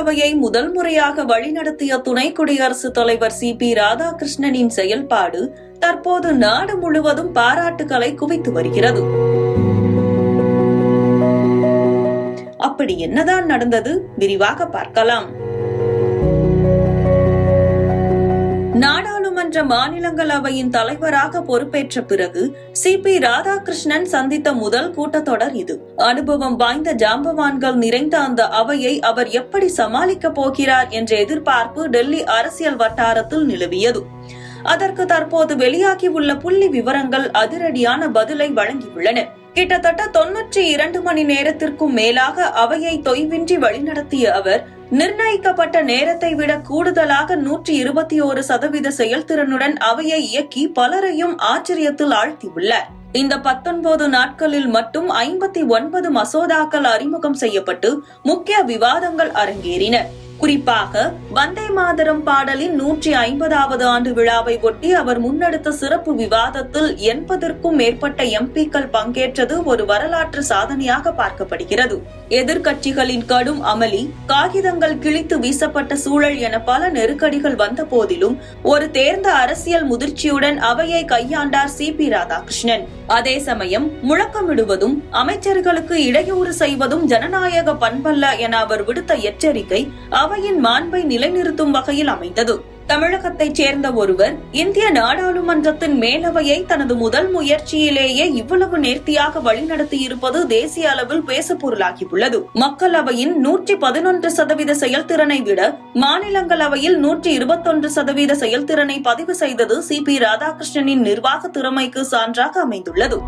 மாநிலங்களவையை முதல் முறையாக வழிநடத்திய துணை குடியரசுத் தலைவர் சி.பி. ராதாகிருஷ்ணனின் செயல்பாடு தற்போது நாடு முழுவதும் பாராட்டுகளை குவித்து வருகிறது. அப்படி என்னதான் நடந்தது? விரிவாக பார்க்கலாம். நாடாளுமன்ற மாநிலங்களவையின் தலைவராக பொறுப்பேற்ற பிறகு சி.பி. ராதாகிருஷ்ணன் சந்தித்த முதல் கூட்டத்தொடர் இது. அனுபவம் வாய்ந்த ஜாம்பவான்கள் நிறைந்த அந்த அவையை அவர் எப்படி சமாளிக்கப் போகிறார் என்ற எதிர்பார்ப்பு டெல்லி அரசியல் வட்டாரத்தில் நிலவியது. அதற்கு தற்போது வெளியாகியுள்ள புள்ளி விவரங்கள் அதிரடியான பதிலை வழங்கியுள்ளன. கிட்டத்தட்ட 92 மணி நேரத்திற்கும் மேலாக அவையை தொய்வின்றி வழிநடத்திய அவர் நிர்ணயிக்கப்பட்ட நேரத்தை விட கூடுதலாக 121% செயல்திறனுடன் அவையை இயக்கி பலரையும் ஆச்சரியத்தில் ஆழ்த்தியுள்ளார். இந்த 19 நாட்களில் மட்டும் 59 மசோதாக்கள் அறிமுகம் செய்யப்பட்டு முக்கிய விவாதங்கள் அரங்கேறின. குறிப்பாக வந்தே மாதரம் பாடலின் 150வது ஆண்டு விழாவை ஒட்டி அவர் முன்னெடுத்த சிறப்பு விவாதத்தில் 80க்கும் மேற்பட்ட எம்பிக்கள் பங்கேற்றது ஒரு வரலாற்று சாதனையாக பார்க்கப்படுகிறது. எதிர்க்கட்சிகளின் கடும் அமளி, காகிதங்கள் கிழித்து வீசப்பட்ட சூழல் என பல நெருக்கடிகள் வந்த போதிலும் ஒரு தேர்ந்த அரசியல் முதிர்ச்சியுடன் அவையை கையாண்டார் சி.பி. ராதாகிருஷ்ணன். அதே சமயம் முழக்கமிடுவதும் அமைச்சர்களுக்கு இடையூறு செய்வதும் ஜனநாயக பண்பல்ல என அவர் விடுத்த எச்சரிக்கை அவையின் மாண்பை நிலைநிறுத்தும் வகையில் அமைந்தது. தமிழகத்தைச் சேர்ந்த ஒருவர் இந்திய நாடாளுமன்றத்தின் மேலவையை தனது முதல் முயற்சியிலேயே இவ்வளவு நேர்த்தியாக வழிநடத்தியிருப்பது தேசிய அளவில் பேசுபொருளாகியுள்ளது. மக்களவையின் 111% செயல்திறனை விட மாநிலங்களவையில் 121% செயல்திறனை பதிவு செய்தது சி.பி. ராதாகிருஷ்ணனின் நிர்வாக திறமைக்கு சான்றாக அமைந்துள்ளது.